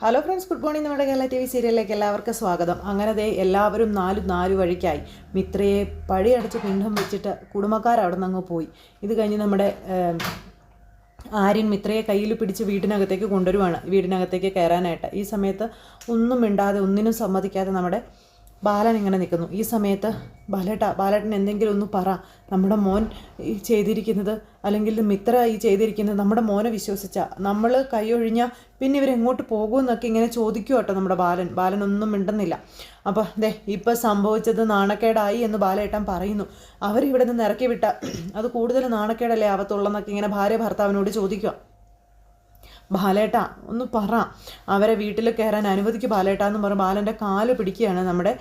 Hello friends, good morning. നമ്മുടെ Kerala TV സീരിയലിലേക്ക് എല്ലാവർക്കും സ്വാഗതം. അങ്ങനെ ദേ എല്ലാവരും നാല് വഴിക്കായി. മിത്രയെ പഴിയടച്ച് പിണ്ഡം വെച്ചിട്ട് കുടുംബക്കാരവിടെ നിന്ന് അങ്ങ് പോയി. ഇത് കഴിഞ്ഞ് നമ്മുടെ ആര്യൻ മിത്രയെ കയ്യിൽ പിടിച്ച് വീടിനകത്തേക്ക് കൊണ്ടുവരുവാണ്, വീടിനകത്തേക്ക് കയറാനായിട്ട്. ഈ സമയത്ത് ഒന്നും മിണ്ടാതെ ഒന്നിനും സമ്മതിക്കാതെ നമ്മുടെ ബാലൻ ഇങ്ങനെ നിൽക്കുന്നു. ഈ സമയത്ത് ബാലേട്ടൻ എന്തെങ്കിലും ഒന്ന് പറ, നമ്മുടെ മോൻ ഈ ചെയ്തിരിക്കുന്നത്, അല്ലെങ്കിൽ മിത്ര ഈ ചെയ്തിരിക്കുന്നത് നമ്മുടെ മോനെ വിശ്വസിച്ച നമ്മൾ കൈയൊഴിഞ്ഞാൽ പിന്നെ ഇവരെങ്ങോട്ട് പോകുമെന്നൊക്കെ ഇങ്ങനെ ചോദിക്കും കേട്ടോ നമ്മുടെ ബാലൻ ഒന്നും മിണ്ടുന്നില്ല. അപ്പോൾ ഇപ്പം സംഭവിച്ചത് നാണക്കേടായി എന്ന് ബാലേട്ടൻ പറയുന്നു. അവരിവിടെ നിന്ന് ഇറക്കി വിട്ട അത് കൂടുതൽ നാണക്കേടല്ലേ ആവത്തുള്ളെന്നൊക്കെ ഇങ്ങനെ ഭാര്യ ഭർത്താവിനോട് ചോദിക്കുക. ബാലേട്ടാ ഒന്ന് പറ, അവരെ വീട്ടിൽ കയറാൻ അനുവദിക്കും ബാലേട്ടാ എന്ന് പറഞ്ഞ് ബാലൻ്റെ കാല് പിടിക്കുകയാണ് നമ്മുടെ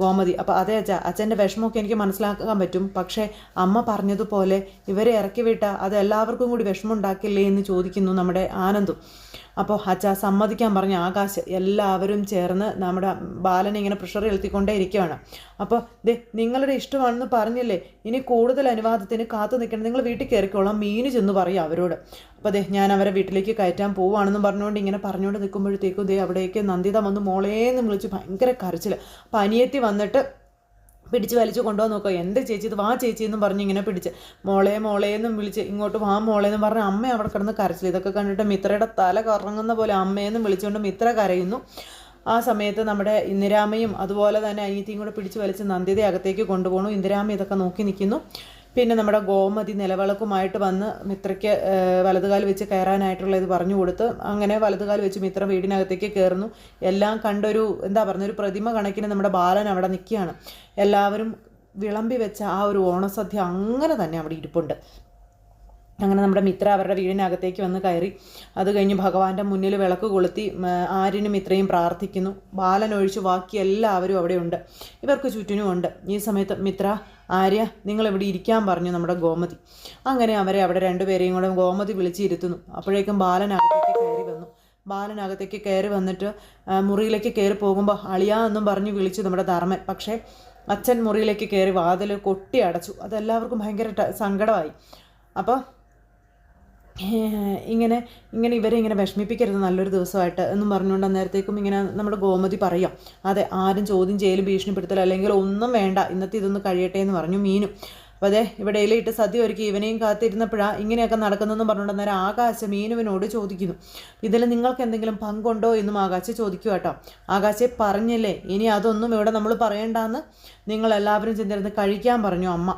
ഗോമതി. അപ്പോൾ അതെ അച്ഛൻ്റെ വിഷമമൊക്കെ എനിക്ക് മനസ്സിലാക്കാൻ പറ്റും, പക്ഷേ അമ്മ പറഞ്ഞതുപോലെ ഇവരെ ഇറക്കി വിട്ട അത് എല്ലാവർക്കും കൂടി വിഷമം ഉണ്ടാക്കില്ലേ എന്ന് ചോദിക്കുന്നു നമ്മുടെ ആനന്ദും. അപ്പോൾ അച്ഛാ സമ്മതിക്കാൻ പറഞ്ഞ ആകാശ് എല്ലാവരും ചേർന്ന് നമ്മുടെ ബാലനെ ഇങ്ങനെ പ്രഷർ ചെലുത്തിക്കൊണ്ടേ ഇരിക്കുകയാണ്. അപ്പോൾ നിങ്ങളുടെ ഇഷ്ടമാണെന്ന് പറഞ്ഞില്ലേ, ഇനി കൂടുതൽ അനുവാദത്തിന് കാത്തു നിൽക്കണം, നിങ്ങൾ വീട്ടിൽ കയറിക്കോളാം, മീന് ചെന്ന് പറയും അവരോട്. അപ്പോൾ ഞാൻ അവരെ വീട്ടിലേക്ക് കയറ്റാൻ പോവുകയാണെന്ന് പറഞ്ഞുകൊണ്ട് ഇങ്ങനെ പറഞ്ഞുകൊണ്ട് നിൽക്കുമ്പോഴത്തേക്കും അവിടേക്ക് നന്ദിത വന്ന് മോളേന്ന് വിളിച്ച് ഭയങ്കര കരച്ചിൽ. അപ്പോൾ അനിയത്തി വന്നിട്ട് പിടിച്ച് വലിച്ചു കൊണ്ടുപോകാൻ നോക്കുക. എൻ്റെ ചേച്ചി ഇത് വാ ചേച്ചി എന്നും പറഞ്ഞ് ഇങ്ങനെ പിടിച്ച് മോളേന്നും വിളിച്ച് ഇങ്ങോട്ട് വാ മോളേന്നും പറഞ്ഞ് അമ്മ അവിടെ കിടന്ന് കരച്ചിൽ. ഇതൊക്കെ കണ്ടിട്ട് മിത്രയുടെ തല കറങ്ങുന്ന പോലെ അമ്മയെന്നും വിളിച്ചുകൊണ്ട് മിത്ര കരയുന്നു. ആ സമയത്ത് നമ്മുടെ ഇന്ദിരാമയും അതുപോലെ തന്നെ അനിയത്തിയും കൂടെ പിടിച്ച് വലിച്ച് നന്ദിത അകത്തേക്ക് കൊണ്ടുപോകണു. ഇന്ദിരാമ ഇതൊക്കെ നോക്കി നിൽക്കുന്നു. പിന്നെ നമ്മുടെ ഗോമതി നിലവിളക്കുമായിട്ട് വന്ന് മിത്രയ്ക്ക് വലതുകാൽ വെച്ച് കയറാനായിട്ടുള്ള ഇത് പറഞ്ഞു കൊടുത്ത് അങ്ങനെ വലതുകാൽ വെച്ച് മിത്ര വീടിനകത്തേക്ക് കയറുന്നു. എല്ലാം കണ്ടൊരു ഒരു പ്രതിമ കണക്കിന് നമ്മുടെ ബാലൻ അവിടെ നിൽക്കുകയാണ്. എല്ലാവരും വിളമ്പി വെച്ച ആ ഒരു ഓണസദ്യ അങ്ങനെ തന്നെ അവിടെ ഇരിപ്പുണ്ട്. അങ്ങനെ നമ്മുടെ മിത്ര അവരുടെ വീടിനകത്തേക്ക് വന്ന് കയറി. അത് കഴിഞ്ഞ് ഭഗവാന്റെ മുന്നിൽ വിളക്ക് കൊളുത്തി ആര്യനും മിത്രയും പ്രാർത്ഥിക്കുന്നു. ബാലൻ ഒഴിച്ച് ബാക്കി എല്ലാവരും അവിടെയുണ്ട്, ഇവർക്ക് ചുറ്റിനും ഉണ്ട്. ഈ സമയത്ത് മിത്ര, ആര്യ, നിങ്ങളിവിടെ ഇരിക്കാൻ പറഞ്ഞു നമ്മുടെ ഗോമതി. അങ്ങനെ അവരെ അവിടെ രണ്ടുപേരെയും കൂടെ ഗോമതി വിളിച്ചിരുത്തുന്നു. അപ്പോഴേക്കും ബാലനകത്തേക്ക് കയറി വന്നിട്ട് മുറിയിലേക്ക് കയറി പോകുമ്പോൾ അളിയാ എന്നും പറഞ്ഞ് വിളിച്ചു നമ്മുടെ ധർമ്മൻ. പക്ഷേ അച്ഛൻ മുറിയിലേക്ക് കയറി വാതിൽ കൊട്ടി അടച്ചു. അതെല്ലാവർക്കും ഭയങ്കര സങ്കടമായി. അപ്പോൾ ഇങ്ങനെ ഇവരെ ഇങ്ങനെ വിഷമിപ്പിക്കരുത് നല്ലൊരു ദിവസമായിട്ട് എന്നും പറഞ്ഞുകൊണ്ട് അന്നേരത്തേക്കും ഇങ്ങനെ നമ്മുടെ ഗോമതി പറയാം. അതെ, ആരും ചോദ്യം ചെയ്യലും ഭീഷണിപ്പെടുത്തൽ അല്ലെങ്കിൽ ഒന്നും വേണ്ട, ഇന്നത്തെ ഇതൊന്ന് കഴിയട്ടെ എന്ന് പറഞ്ഞു മീനും. അപ്പോൾ ഇവിടെ ഇലയിട്ട് സദ്യ ഒരുക്കി ഇവനെയും കാത്തിരുന്നപ്പോഴാണ് ഇങ്ങനെയൊക്കെ നടക്കുന്നതെന്ന് പറഞ്ഞുകൊണ്ട് അന്നേരം ആകാശ് മീനുവിനോട് ചോദിക്കുന്നു, ഇതിൽ നിങ്ങൾക്ക് എന്തെങ്കിലും പങ്കുണ്ടോ എന്നും ആകാശ് ചോദിക്കുക കേട്ടോ. ആകാശെ പറഞ്ഞില്ലേ, ഇനി അതൊന്നും ഇവിടെ നമ്മൾ പറയണ്ടെന്ന് നിങ്ങളെല്ലാവരും ചെന്നിരുന്ന് കഴിക്കാൻ പറഞ്ഞു അമ്മ.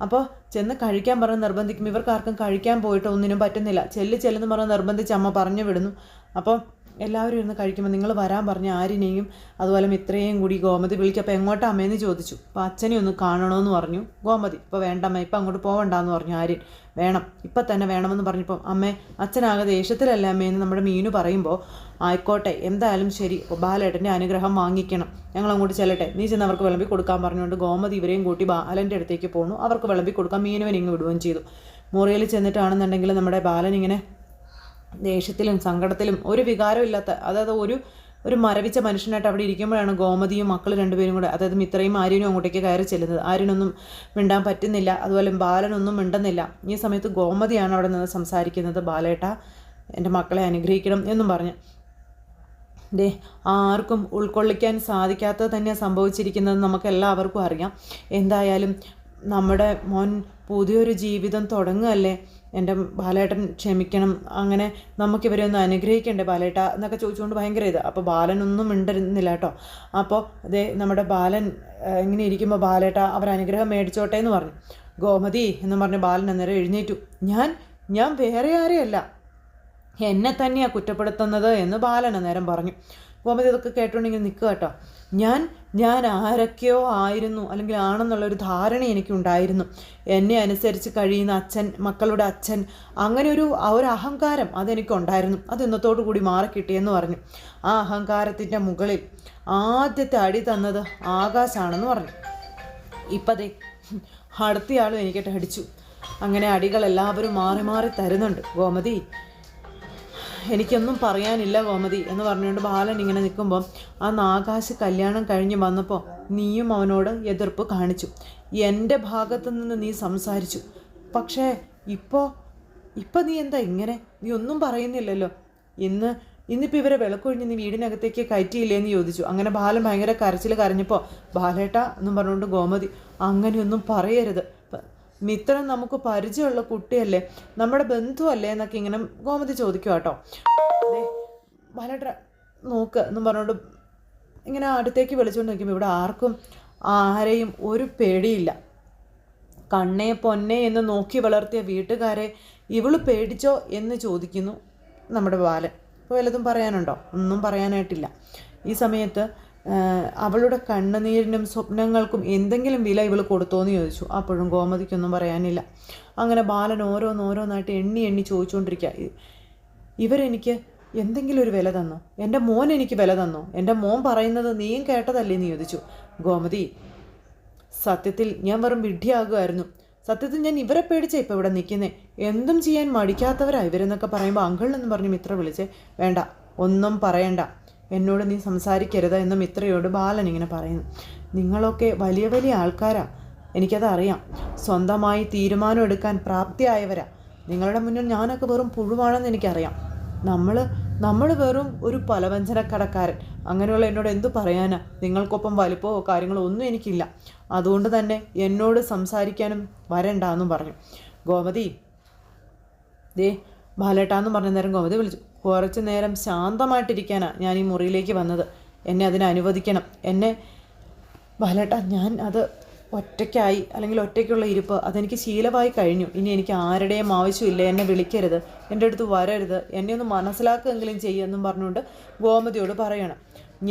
അപ്പോൾ ചെന്ന് കഴിക്കാൻ പറഞ്ഞ് നിർബന്ധിക്കും. ഇവർക്കാർക്കും കഴിക്കാൻ പോയിട്ട് ഒന്നിനും പറ്റുന്നില്ല. ചെല്ലെന്ന് പറഞ്ഞ് നിർബന്ധിച്ച് അമ്മ പറഞ്ഞു വിടുന്നു. അപ്പോൾ എല്ലാവരും ഇരുന്ന് കഴിക്കുമ്പോൾ നിങ്ങൾ വരാൻ പറഞ്ഞ് ആരിനെയും അതുപോലെ മിത്രയെയും കൂടി ഗോമതി വിളിക്കും. അപ്പോൾ എങ്ങോട്ടാ അമ്മയെന്ന് ചോദിച്ചു. അപ്പോൾ അച്ഛനെ ഒന്ന് കാണണമെന്ന് പറഞ്ഞു ഗോമതി. ഇപ്പോൾ വേണ്ടമ്മ, ഇപ്പം അങ്ങോട്ട് പോകണ്ടെന്ന് പറഞ്ഞു ആര്യൻ. വേണം, ഇപ്പം തന്നെ വേണമെന്ന് പറഞ്ഞപ്പോൾ അമ്മേ അച്ഛനാകെ ദേഷ്യത്തിലല്ലേ അമ്മയെന്ന് നമ്മുടെ മീനു പറയുമ്പോൾ ആയിക്കോട്ടെ, എന്തായാലും ശരി, ബാലേട്ടൻ്റെ അനുഗ്രഹം വാങ്ങിക്കണം, ഞങ്ങൾ അങ്ങോട്ട് ചെല്ലട്ടെ, നീ ചെന്ന് അവർക്ക് വിളമ്പി കൊടുക്കാൻ പറഞ്ഞുകൊണ്ട് ഗോമതി ഇവരെയും കൂട്ടി ബാലൻ്റെ അടുത്തേക്ക് പോകണു. അവർക്ക് വിളമ്പി കൊടുക്കാൻ മീനുവിനെ ഇങ്ങ് വിടുകയും ചെയ്തു. മുറിയിൽ ചെന്നിട്ടാണെന്നുണ്ടെങ്കിൽ നമ്മുടെ ബാലൻ ഇങ്ങനെ ദേഷ്യത്തിലും സങ്കടത്തിലും ഒരു വികാരം ഇല്ലാത്ത, അതായത് ഒരു മരവിച്ച മനുഷ്യനായിട്ട് അവിടെ ഇരിക്കുമ്പോഴാണ് ഗോമതിയും മക്കൾ രണ്ടുപേരും കൂടെ, അതായത് മിത്രയും ആര്യനും അങ്ങോട്ടേക്ക് കയറി ചെല്ലുന്നത്. ആര്യനൊന്നും മിണ്ടാൻ പറ്റുന്നില്ല, അതുപോലെ ബാലനൊന്നും മിണ്ടുന്നില്ല. ഈ സമയത്ത് ഗോമതിയാണ് അവിടെ നിന്ന് സംസാരിക്കുന്നത്. ബാലേട്ട, എൻ്റെ മക്കളെ അനുഗ്രഹിക്കണം എന്നും പറഞ്ഞ്. ആർക്കും ഉൾക്കൊള്ളിക്കാൻ സാധിക്കാത്തത് തന്നെയാണ് സംഭവിച്ചിരിക്കുന്നത്, നമുക്ക് എല്ലാവർക്കും അറിയാം. എന്തായാലും നമ്മുടെ മോൻ പുതിയൊരു ജീവിതം തുടങ്ങുകയല്ലേ, എൻ്റെ ബാലേട്ടൻ ക്ഷമിക്കണം, അങ്ങനെ നമുക്കിവരെ ഒന്ന് അനുഗ്രഹിക്കണ്ടേ ബാലേട്ട എന്നൊക്കെ ചോദിച്ചുകൊണ്ട് ഭയങ്കര ഇത്. അപ്പോൾ ബാലനൊന്നും മിണ്ടുന്നില്ല കേട്ടോ. അപ്പോൾ നമ്മുടെ ബാലൻ ഇങ്ങനെ ഇരിക്കുമ്പോൾ ബാലേട്ട അവരനുഗ്രഹം മേടിച്ചോട്ടെ എന്ന് പറഞ്ഞു. ഗോമതി എന്നും പറഞ്ഞ് ബാലൻ അന്നേരം എഴുന്നേറ്റു. ഞാൻ വേറെ ആരെയല്ല, എന്നെ തന്നെയാണ് കുറ്റപ്പെടുത്തുന്നത് എന്ന് ബാലൻ അന്നേരം പറഞ്ഞു. ഗോമതി ഇതൊക്കെ കേട്ടുകൊണ്ടിങ്ങനെ നിൽക്കുക കേട്ടോ. ഞാൻ ആരൊക്കെയോ ആയിരുന്നു അല്ലെങ്കിൽ ആണെന്നുള്ളൊരു ധാരണ എനിക്കുണ്ടായിരുന്നു. എന്നെ അനുസരിച്ച് കഴിയുന്ന അച്ഛൻ, മക്കളുടെ അച്ഛൻ, അങ്ങനെ ഒരു അഹങ്കാരം അതെനിക്കുണ്ടായിരുന്നു. അത് ഇന്നത്തോടു കൂടി മാറിക്കിട്ടിയെന്ന് പറഞ്ഞു. ആ അഹങ്കാരത്തിൻ്റെ മുകളിൽ ആദ്യത്തെ അടി തന്നത് ആകാശാണെന്ന് പറഞ്ഞു. ഇപ്പതേ അടുത്തയാളും എനിക്കിട്ട് അടിച്ചു. അങ്ങനെ അടികൾ എല്ലാവരും മാറി മാറി തരുന്നുണ്ട്. ഗോമതി, എനിക്കൊന്നും പറയാനില്ല ഗോമതി എന്ന് പറഞ്ഞുകൊണ്ട് ബാലൻ ഇങ്ങനെ നിൽക്കുമ്പോൾ ആ ആകാശ് കല്യാണം കഴിഞ്ഞ് വന്നപ്പോൾ നീയും അവനോട് എതിർപ്പ് കാണിച്ചു, എൻ്റെ ഭാഗത്തു നിന്ന് നീ സംസാരിച്ചു. പക്ഷേ ഇപ്പോൾ നീ എന്താ ഇങ്ങനെ, നീ ഒന്നും പറയുന്നില്ലല്ലോ. ഇന്ന് ഇന്നിപ്പോൾ ഇവരെ വിളക്കൊഴിഞ്ഞ് നീ വീടിനകത്തേക്ക് കയറ്റിയില്ലേന്ന് ചോദിച്ചു. അങ്ങനെ ബാലൻ ഭയങ്കര കരച്ചിൽ കരഞ്ഞപ്പോൾ ബാലേട്ട എന്നും പറഞ്ഞുകൊണ്ട് ഗോമതി അങ്ങനെയൊന്നും പറയരുത്, മിത്രൻ നമുക്ക് പരിചയമുള്ള കുട്ടിയല്ലേ, നമ്മുടെ ബന്ധുവല്ലേ എന്നൊക്കെ ഇങ്ങനെ ഗോമതി ചോദിക്കുക കേട്ടോ. ബാലേട്ട നോക്ക് എന്നും പറഞ്ഞുകൊണ്ട് ഇങ്ങനെ അടുത്തേക്ക് വിളിച്ചുകൊണ്ട് നിൽക്കുമ്പോൾ ഇവിടെ ആരെയും ഒരു പേടിയില്ല. കണ്ണേ പൊന്നെ എന്ന് നോക്കി വളർത്തിയ വീട്ടുകാരെ ഇവള് പേടിച്ചോ എന്ന് ചോദിക്കുന്നു നമ്മുടെ ബാലൻ. ഇപ്പോൾ വല്ലതും പറയാനുണ്ടോ? ഒന്നും പറയാനായിട്ടില്ല. ഈ സമയത്ത് അവളുടെ കണ്ണുനീരിനും സ്വപ്നങ്ങൾക്കും എന്തെങ്കിലും വില ഇവൾ കൊടുത്തോന്ന് ചോദിച്ചു. അപ്പോഴും ഗോമതിക്കൊന്നും പറയാനില്ല. അങ്ങനെ ബാലൻ ഓരോന്നായിട്ട് എണ്ണി ചോദിച്ചുകൊണ്ടിരിക്കുക. ഇവരെനിക്ക് എന്തെങ്കിലും ഒരു വില തന്നോ? എൻ്റെ മോൻ എനിക്ക് വില തന്നോ? എൻ്റെ മോൻ പറയുന്നത് നീയും കേട്ടതല്ലേ എന്ന് ചോദിച്ചു. ഗോമതി, സത്യത്തിൽ ഞാൻ വെറും വിഡ്ഢിയാകുമായിരുന്നു. സത്യത്തിൽ ഞാൻ ഇവരെ പേടിച്ചേ ഇപ്പോൾ ഇവിടെ നിൽക്കുന്നേ. എന്തും ചെയ്യാൻ മടിക്കാത്തവരാ ഇവരെന്നൊക്കെ പറയുമ്പോൾ അങ്കിളെന്ന് പറഞ്ഞ് മിത്ര വിളിച്ചേ. വേണ്ട, ഒന്നും പറയണ്ട, എന്നോട് നീ സംസാരിക്കരുത് എന്ന് മിത്രയോട് ബാലൻ ഇങ്ങനെ പറയുന്നു. നിങ്ങളൊക്കെ വലിയ വലിയ ആൾക്കാരാ, എനിക്കതറിയാം. സ്വന്തമായി തീരുമാനം എടുക്കാൻ പ്രാപ്തിയായവരാ. നിങ്ങളുടെ മുന്നിൽ ഞാനൊക്കെ വെറും പുഴുവാണെന്ന് എനിക്കറിയാം. നമ്മൾ വെറും ഒരു പലവ്യഞ്ജനക്കടക്കാരൻ. അങ്ങനെയുള്ള എന്നോട് എന്തു പറയാനാ? നിങ്ങൾക്കൊപ്പം വലിപ്പമോ കാര്യങ്ങളോ ഒന്നും എനിക്കില്ല. അതുകൊണ്ട് തന്നെ എന്നോട് സംസാരിക്കാനും വരണ്ട എന്നും പറഞ്ഞു. ഗോമതി, ദേ ബാലേട്ടാന്ന് പറഞ്ഞ നേരം ഗോമതി വിളിച്ചു. കുറച്ച് നേരം ശാന്തമായിട്ടിരിക്കാനാ ഞാൻ ഈ മുറിയിലേക്ക് വന്നത്. എന്നെ അതിന് അനുവദിക്കണം. എന്നെ ബാലേട്ടാ, ഞാൻ അത് ഒറ്റയ്ക്കായി അല്ലെങ്കിൽ ഒറ്റയ്ക്കുള്ള ഇരിപ്പ് അതെനിക്ക് ശീലമായി കഴിഞ്ഞു. ഇനി എനിക്ക് ആരുടെയും ആവശ്യമില്ല. എന്നെ വിളിക്കരുത്, എൻ്റെ അടുത്ത് വരരുത്, എന്നെ ഒന്ന് മനസ്സിലാക്കുകയെങ്കിലും ചെയ്യുമെന്നും പറഞ്ഞുകൊണ്ട് ഗോമതിയോട് പറയണം.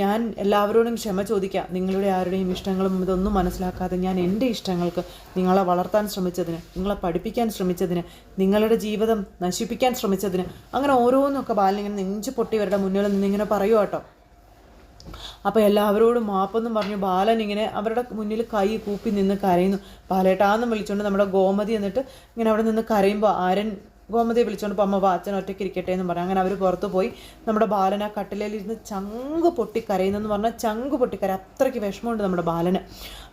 ഞാൻ എല്ലാവരോടും ക്ഷമ ചോദിക്കാം. നിങ്ങളുടെ ആരുടെയും ഇഷ്ടങ്ങളും ഇതൊന്നും മനസ്സിലാക്കാതെ ഞാൻ എൻ്റെ ഇഷ്ടങ്ങൾക്ക് നിങ്ങളെ വളർത്താൻ ശ്രമിച്ചതിന്, നിങ്ങളെ പഠിപ്പിക്കാൻ ശ്രമിച്ചതിന്, നിങ്ങളുടെ ജീവിതം നശിപ്പിക്കാൻ ശ്രമിച്ചതിന്, അങ്ങനെ ഓരോന്നൊക്കെ ബാലനിങ്ങനെ നെഞ്ചു പൊട്ടി ഇവരുടെ മുന്നിൽ നിന്നിങ്ങനെ പറയുക കേട്ടോ. അപ്പോൾ എല്ലാവരോടും മാപ്പെന്നും പറഞ്ഞു ബാലൻ ഇങ്ങനെ അവരുടെ മുന്നിൽ കൈ കൂപ്പി നിന്ന് കരയുന്നു. ബാലേട്ടാന്നും വിളിച്ചുകൊണ്ട് നമ്മുടെ ഗോമതി എന്നിട്ട് ഇങ്ങനെ അവിടെ നിന്ന് കരയുമ്പോൾ ആരൻ ഗോമതിയെ വിളിച്ചുകൊണ്ട് അമ്മ അച്ഛൻ ഒറ്റയ്ക്ക് ഇരിക്കട്ടെ എന്നും പറഞ്ഞു. അങ്ങനെ അവർ പുറത്ത് പോയി. നമ്മുടെ ബാലൻ ആ കട്ടിലയിലിരുന്ന് ചങ്ക് പൊട്ടി കരയുന്നെന്ന് പറഞ്ഞാൽ ചങ്ക് പൊട്ടിക്കര, അത്രയ്ക്ക് വിഷമമുണ്ട് നമ്മുടെ ബാലന്.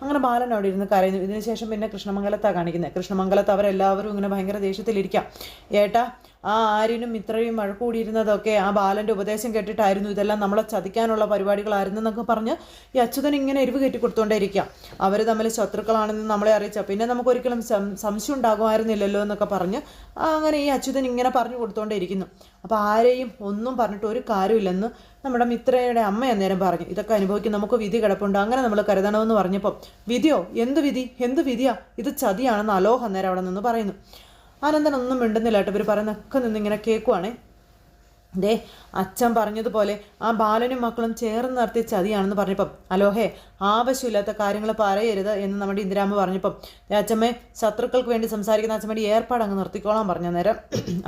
അങ്ങനെ ബാലൻ അവിടെ ഇരുന്ന് കരയുന്നു. ഇതിനുശേഷം പിന്നെ കൃഷ്ണമംഗലത്താണ് കാണിക്കുന്നത്. കൃഷ്ണമംഗലത്ത് അവരെല്ലാവരും ഇങ്ങനെ ഭയങ്കര ദേഷ്യത്തിലിരിക്കാം. ഏട്ടാ, ആ ആര്യനും ഇത്രയും മഴക്കൂടിയിരുന്നതൊക്കെ ആ ബാലൻ്റെ ഉപദേശം കേട്ടിട്ടായിരുന്നു. ഇതെല്ലാം നമ്മളെ ചതിക്കാനുള്ള പരിപാടികളായിരുന്നു എന്നൊക്കെ പറഞ്ഞ് ഈ അച്യുതൻ ഇങ്ങനെ എരിവ് കയറ്റി കൊടുത്തുകൊണ്ടേയിരിക്കാം. അവർ തമ്മിൽ ശത്രുക്കളാണെന്ന് നമ്മളെ അറിയിച്ച പിന്നെ നമുക്കൊരിക്കലും സംശയം ഉണ്ടാകുമായിരുന്നില്ലല്ലോ എന്നൊക്കെ പറഞ്ഞ് അങ്ങനെ ഈ അച്യുതൻ ഇങ്ങനെ പറഞ്ഞു കൊടുത്തുകൊണ്ടേയിരിക്കുന്നു. അപ്പോൾ ആരെയും ഒന്നും പറഞ്ഞിട്ട് ഒരു കാര്യമില്ലെന്ന് നമ്മുടെ മിത്രയുടെ അമ്മ അന്നേരം പറഞ്ഞു. ഇതൊക്കെ അനുഭവിക്കും, നമുക്ക് വിധി കിടപ്പുണ്ട്, അങ്ങനെ നമ്മൾ കരുതണമെന്ന് പറഞ്ഞപ്പോൾ വിധിയോ? എന്ത് വിധിയാ? ഇത് ചതിയാണെന്ന് അലോഹ് അന്നേരം അവിടെ നിന്ന് പറയുന്നു. ആനന്ദൻ ഒന്നും മിണ്ടുന്നില്ല കേട്ടോ. ഇവർ പറയുന്നൊക്കെ നിന്നിങ്ങനെ കേൾക്കുവാണേ. ദേ അച്ഛൻ പറഞ്ഞതുപോലെ ആ ബാലനും മക്കളും ചേർന്ന് നടത്തിയ ചതിയാണെന്ന് പറഞ്ഞപ്പം അലോഹേ, ആവശ്യമില്ലാത്ത കാര്യങ്ങൾ പറയരുത് എന്ന് നമ്മുടെ ഇന്ദിരാമ്മ പറഞ്ഞപ്പം അച്ഛമ്മേ, ശത്രുക്കൾക്ക് വേണ്ടി സംസാരിക്കുന്ന അച്ഛമ്മയുടെ ഏർപ്പാട് അങ്ങ് നിർത്തിക്കോളാൻ പറഞ്ഞ നേരം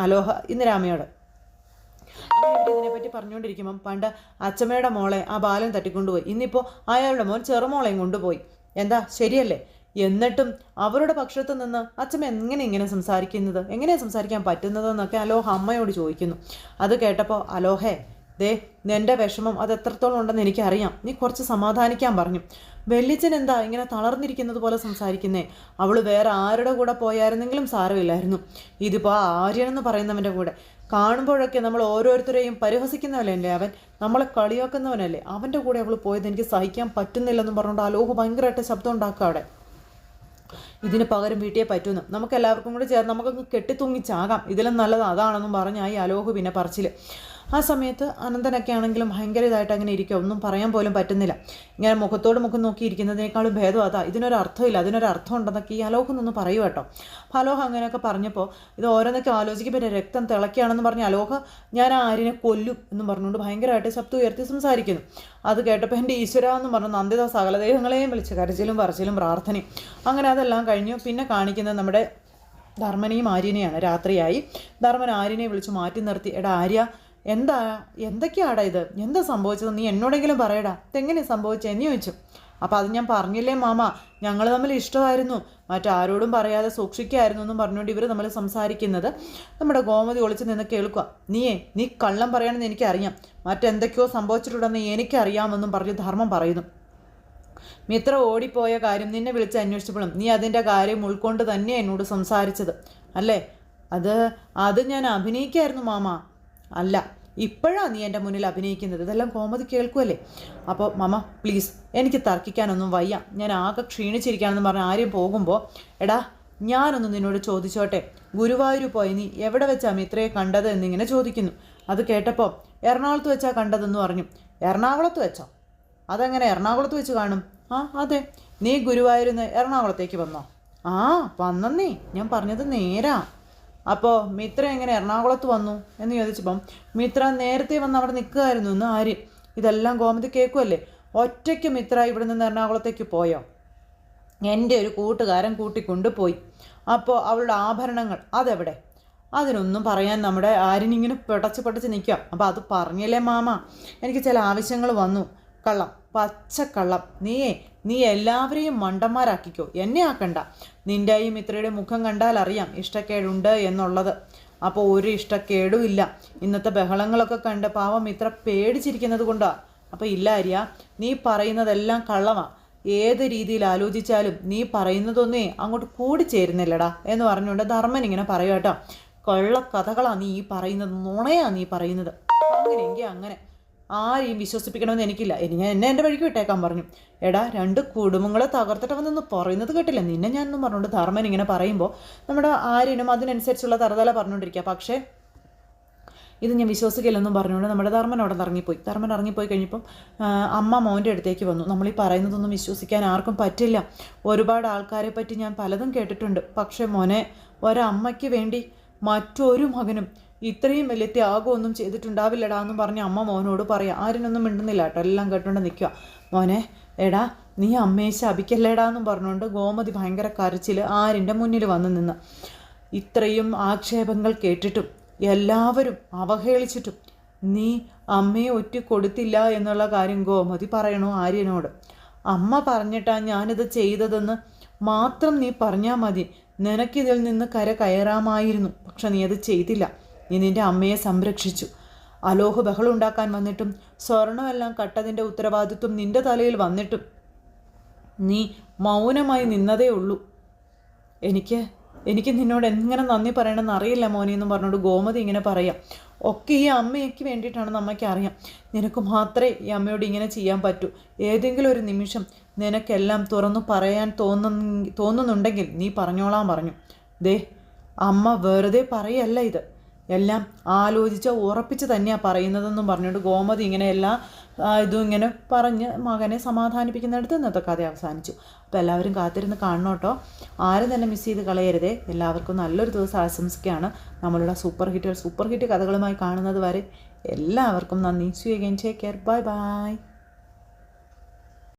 അലോഹ ഇന്ദിരാമ്മയോട് അങ്ങനെ ഇതിനെപ്പറ്റി പറഞ്ഞുകൊണ്ടിരിക്കുമ്പം പണ്ട് അച്ഛമ്മയുടെ മോളെ ആ ബാലൻ തട്ടിക്കൊണ്ടുപോയി. ഇന്നിപ്പോൾ അയാളുടെ മോൻ ചെറുമോളെയും കൊണ്ടുപോയി. എന്താ ശരിയല്ലേ? എന്നിട്ടും അവരുടെ പക്ഷത്ത് നിന്ന് അച്ഛമ്മ എങ്ങനെ സംസാരിക്കുന്നത്, എങ്ങനെയാണ് സംസാരിക്കാൻ പറ്റുന്നതെന്നൊക്കെ അലോഹ അമ്മയോട് ചോദിക്കുന്നു. അത് കേട്ടപ്പോൾ അലോഹേ, ദേ നിൻ്റെ വിഷമം അത് എത്രത്തോളം ഉണ്ടെന്ന് എനിക്കറിയാം, നീ കുറച്ച് സമാധാനിക്കാൻ പറഞ്ഞു. വെല്ലിച്ചൻ എന്താ ഇങ്ങനെ തളർന്നിരിക്കുന്നത് പോലെ സംസാരിക്കുന്നേ? അവൾ വേറെ ആരുടെ കൂടെ പോയായിരുന്നെങ്കിലും സാരമില്ലായിരുന്നു. ഇതിപ്പോൾ ആര്യനെന്ന് പറയുന്നവൻ്റെ കൂടെ കാണുമ്പോഴൊക്കെ നമ്മൾ ഓരോരുത്തരെയും പരിഹസിക്കുന്നവനല്ലേ അവൻ, നമ്മളെ കളിയാക്കുന്നവനല്ലേ, അവൻ്റെ കൂടെ അവൾ പോയത് എനിക്ക് സഹിക്കാൻ പറ്റുന്നില്ലെന്നും പറഞ്ഞുകൊണ്ട് അലോഹ ഭയങ്കരമായിട്ട് ശബ്ദം ഉണ്ടാക്കുക അവിടെ. ഇതിന് പകരം വീട്ടിയെ പറ്റുന്നു, നമുക്ക് എല്ലാവർക്കും കൂടെ ചേർന്ന് നമുക്കൊന്ന് കെട്ടിത്തൂങ്ങിച്ചാകാം, ഇതിലും നല്ലത് അതാണെന്നും പറഞ്ഞായി അലോഹ് പിന്നെ പറച്ചിൽ. ആ സമയത്ത് അനന്തനൊക്കെ ആണെങ്കിലും ഭയങ്കര ഇതായിട്ട് അങ്ങനെ ഇരിക്കുക, ഒന്നും പറയാൻ പോലും പറ്റുന്നില്ല. ഇങ്ങനെ മുഖത്തോട് മുഖം നോക്കിയിരിക്കുന്നതിനേക്കാളും ഭേദം അതാ, ഇതിനൊരർത്ഥമില്ല, അതിനൊരർത്ഥം ഉണ്ടെന്നൊക്കെ ഈ അലോഹ് നിന്ന് പറയൂ കേട്ടോ. അപ്പോൾ അലോഹ് അങ്ങനെയൊക്കെ പറഞ്ഞപ്പോൾ ഇത് ഓരോന്നൊക്കെ ആലോചിക്കുമ്പോൾ രക്തം തിളക്കുകയാണെന്ന് പറഞ്ഞ് അലോഹ് ഞാൻ ആ ആര്യനെ കൊല്ലും എന്നും പറഞ്ഞുകൊണ്ട് ഭയങ്കരമായിട്ട് ശബ്ദം ഉയർത്തി സംസാരിക്കുന്നു. അത് കേട്ടപ്പോൾ എൻ്റെ ഈശ്വര എന്ന് പറഞ്ഞു നന്ദിത സകല ദൈവങ്ങളെയും വിളിച്ച് കരച്ചിലും പറച്ചിലും പ്രാർത്ഥനയും. അങ്ങനെ അതെല്ലാം കഴിഞ്ഞു. പിന്നെ കാണിക്കുന്നത് നമ്മുടെ ധർമ്മനെയും ആര്യനെയാണ്. രാത്രിയായി. ധർമ്മൻ ആര്യനെ വിളിച്ച് മാറ്റി നിർത്തി. എടാ ആര്യ, എന്തൊക്കെയാടാ ഇത്, എന്താ സംഭവിച്ചത്, നീ എന്നോടെങ്കിലും പറയടാ, ഇതെങ്ങനെ സംഭവിച്ചെന്ന് ചോദിച്ചു. അപ്പോൾ അത് ഞാൻ പറഞ്ഞില്ലേ മാമ, ഞങ്ങൾ തമ്മിൽ ഇഷ്ടമായിരുന്നു, മറ്റാരോടും പറയാതെ സൂക്ഷിക്കായിരുന്നു എന്നും പറഞ്ഞുകൊണ്ട് ഇവർ തമ്മിൽ സംസാരിക്കുന്നത് നമ്മുടെ ഗോമതി ഒളിച്ച് നിന്ന് കേൾക്കുക. നീ കള്ളം പറയണമെന്ന് എനിക്കറിയാം, മറ്റെന്തൊക്കെയോ സംഭവിച്ചിട്ടുണ്ടെന്ന് എനിക്കറിയാമെന്നും പറഞ്ഞ് ധർമ്മം പറയുന്നു. മിത്ര ഓടിപ്പോയ കാര്യം നിന്നെ വിളിച്ച് അന്വേഷിച്ചപ്പോഴും നീ അതിൻ്റെ കാര്യം ഉൾക്കൊണ്ട് തന്നെ എന്നോട് സംസാരിച്ചത് അല്ലേ? അത് ഞാൻ അഭിനയിക്കായിരുന്നു മാമ. അല്ല, ഇപ്പോഴാണ് നീ എൻ്റെ മുന്നിൽ അഭിനയിക്കുന്നത്, ഇതെല്ലാം കോമതി കേൾക്കുമല്ലേ. അപ്പോൾ മമ്മ പ്ലീസ്, എനിക്ക് തർക്കിക്കാനൊന്നും വയ്യ, ഞാൻ ആകെ ക്ഷീണിച്ചിരിക്കുകയാണെന്ന് പറഞ്ഞ് ആര്യം പോകുമ്പോൾ, എടാ ഞാനൊന്ന് നിന്നോട് ചോദിച്ചോട്ടെ, ഗുരുവായൂർ പോയി നീ എവിടെ വെച്ചാ മിത്രയെ കണ്ടത് എന്നിങ്ങനെ ചോദിക്കുന്നു. അത് കേട്ടപ്പോൾ എറണാകുളത്ത് വെച്ചാ കണ്ടതെന്ന് പറഞ്ഞു. എറണാകുളത്ത് വെച്ചോ? അതെങ്ങനെ എറണാകുളത്ത് വെച്ച് കാണും? ആ അതെ, നീ ഗുരുവായൂരിൽ നിന്ന് എറണാകുളത്തേക്ക് വന്നോ? ആ വന്നേ, ഞാൻ പറഞ്ഞത് നേരാ. അപ്പോൾ മിത്ര എങ്ങനെ എറണാകുളത്ത് വന്നു എന്ന് ചോദിച്ചപ്പം മിത്ര നേരത്തെ വന്ന് അവിടെ നിൽക്കുകയായിരുന്നു എന്ന് ആര്യൻ. ഇതെല്ലാം ഗോമതി കേൾക്കുമല്ലേ. ഒറ്റയ്ക്ക് മിത്ര ഇവിടെ നിന്ന് എറണാകുളത്തേക്ക് പോയോ? എൻ്റെ ഒരു കൂട്ടുകാരൻ കൂട്ടിക്കൊണ്ടുപോയി. അപ്പോൾ അവളുടെ ആഭരണങ്ങൾ അതെവിടെ? അതിനൊന്നും പറയാൻ നമ്മുടെ ആര്യനിങ്ങനെ പിടച്ച് നിൽക്കുക. അപ്പോൾ അത് പറഞ്ഞില്ലേ മാമ, എനിക്ക് ചില ആവശ്യങ്ങൾ വന്നു. കള്ളം, പച്ചക്കള്ളം. നീ എല്ലാവരെയും മണ്ടന്മാരാക്കിക്കോ, എന്നെ ആക്കണ്ട. നിൻ്റെ ഈ മിത്രയുടെ മുഖം കണ്ടാൽ അറിയാം ഇഷ്ടക്കേടുണ്ട് എന്നുള്ളത്. അപ്പോൾ ഒരു ഇഷ്ടക്കേടും ഇല്ല. ഇന്നത്തെ ബഹളങ്ങളൊക്കെ കണ്ട് പാവം മിത്ര പേടിച്ചിരിക്കുന്നത് കൊണ്ടാ. അപ്പോൾ ഇല്ല ആര്യ, നീ പറയുന്നതെല്ലാം കള്ളമാണ്. ഏത് രീതിയിൽ ആലോചിച്ചാലും നീ പറയുന്നതൊന്നേ അങ്ങോട്ട് കൂടിച്ചേരുന്നില്ലടാ എന്ന് പറഞ്ഞുകൊണ്ട് ധർമ്മൻ ഇങ്ങനെ പറയുക കേട്ടോ. കൊള്ളക്കഥകളാണ് നീ ഈ പറയുന്നത്, നുണയാണ് നീ പറയുന്നത്. അങ്ങനെയെങ്കിൽ അങ്ങനെ ആരെയും വിശ്വസിപ്പിക്കണമെന്ന് എനിക്കില്ല. ഞാൻ എൻ്റെ വഴിക്ക് വിട്ടേക്കാൻ പറഞ്ഞു. എടാ, 2 കുടുംബങ്ങളെ തകർത്തിട്ട് വന്നൊന്ന് പറയുന്നത് കേട്ടില്ല നിന്നെ ഞാനൊന്നും പറഞ്ഞുകൊണ്ട് ധർമ്മൻ ഇങ്ങനെ പറയുമ്പോൾ നമ്മുടെ ആര്യനും അതിനനുസരിച്ചുള്ള തറുതല പറഞ്ഞുകൊണ്ടിരിക്കുക. പക്ഷേ ഇത് ഞാൻ വിശ്വസിക്കില്ലെന്നും പറഞ്ഞുകൊണ്ട് നമ്മുടെ ധർമ്മൻ അവിടെ നിന്ന് ഇറങ്ങിപ്പോയി കഴിഞ്ഞപ്പം അമ്മ മോൻ്റെ അടുത്തേക്ക് വന്നു. നമ്മളീ പറയുന്നതൊന്നും വിശ്വസിക്കാൻ ആർക്കും പറ്റില്ല. ഒരുപാട് ആൾക്കാരെ പറ്റി ഞാൻ പലതും കേട്ടിട്ടുണ്ട്. പക്ഷേ മോനെ, ഒരമ്മയ്ക്ക് വേണ്ടി മറ്റൊരു മകനും ഇത്രയും വലിയ ത്യാഗമൊന്നും ചെയ്തിട്ടുണ്ടാവില്ലടാ എന്നും പറഞ്ഞ് അമ്മ മോനോട് പറയാം. ആരിനൊന്നും മിണ്ടുന്നില്ല കേട്ടോ, എല്ലാം കേട്ടുകൊണ്ട് നിൽക്കുക. മോനെ, എടാ നീ അമ്മയെ ശപിക്കല്ലേടാ എന്നും പറഞ്ഞുകൊണ്ട് ഗോമതി ഭയങ്കര കരച്ചിൽ ആരിൻ്റെ മുന്നിൽ വന്ന് നിന്ന്. ഇത്രയും ആക്ഷേപങ്ങൾ കേട്ടിട്ടും എല്ലാവരും അവഹേളിച്ചിട്ടും നീ അമ്മയെ ഒറ്റ കൊടുത്തില്ല എന്നുള്ള കാര്യം ഗോമതി പറയണോ ആര്യനോട്? അമ്മ പറഞ്ഞിട്ടാ ഞാനിത് ചെയ്തതെന്ന് മാത്രം നീ പറഞ്ഞാൽ മതി, നിനക്കിതിൽ നിന്ന് കയറാമായിരുന്നു. പക്ഷെ നീ അത് ചെയ്തില്ല. നീ നിൻ്റെ അമ്മയെ സംരക്ഷിച്ചു. അലോഹ ബഹളം ഉണ്ടാക്കാൻ വന്നിട്ടും സ്വർണമെല്ലാം കട്ടതിൻ്റെ ഉത്തരവാദിത്വം നിൻ്റെ തലയിൽ വന്നിട്ടും നീ മൗനമായി നിന്നതേ ഉള്ളൂ. എനിക്ക് നിന്നോട് എങ്ങനെ നന്ദി പറയണമെന്ന് അറിയില്ല മോനെ എന്നും പറഞ്ഞുകൊണ്ട് ഗോമതി ഇങ്ങനെ പറയാം. ഒക്കെ ഈ അമ്മയ്ക്ക് വേണ്ടിയിട്ടാണെന്ന് അമ്മയ്ക്ക് അറിയാം. നിനക്ക് മാത്രമേ ഈ അമ്മയോട് ഇങ്ങനെ ചെയ്യാൻ പറ്റൂ. ഏതെങ്കിലും ഒരു നിമിഷം നിനക്കെല്ലാം തുറന്നു പറയാൻ തോന്നുന്നുണ്ടെങ്കിൽ നീ പറഞ്ഞോളാൻ പറഞ്ഞു. ദേ, അമ്മ വെറുതെ പറയല്ല, ഇത് എല്ലാം ആലോചിച്ച് ഉറപ്പിച്ച് തന്നെയാണ് പറയുന്നതെന്നും പറഞ്ഞുകൊണ്ട് ഗോമതി ഇങ്ങനെ ഇതും ഇങ്ങനെ പറഞ്ഞ് മകനെ സമാധാനിപ്പിക്കുന്നിടത്ത് ഇന്നത്തെ കഥ അവസാനിച്ചു. അപ്പോൾ എല്ലാവരും കാത്തിരുന്ന് കാണണം കേട്ടോ. ആരും തന്നെ മിസ് ചെയ്ത് കളയരുതേ. എല്ലാവർക്കും നല്ലൊരു ദിവസം ആശംസിക്കുകയാണ്. നമ്മളുടെ സൂപ്പർ ഹിറ്റ് കഥകളുമായി കാണുന്നത് വരെ എല്ലാവർക്കും നന്ദി. See you again. Take care. Bye by.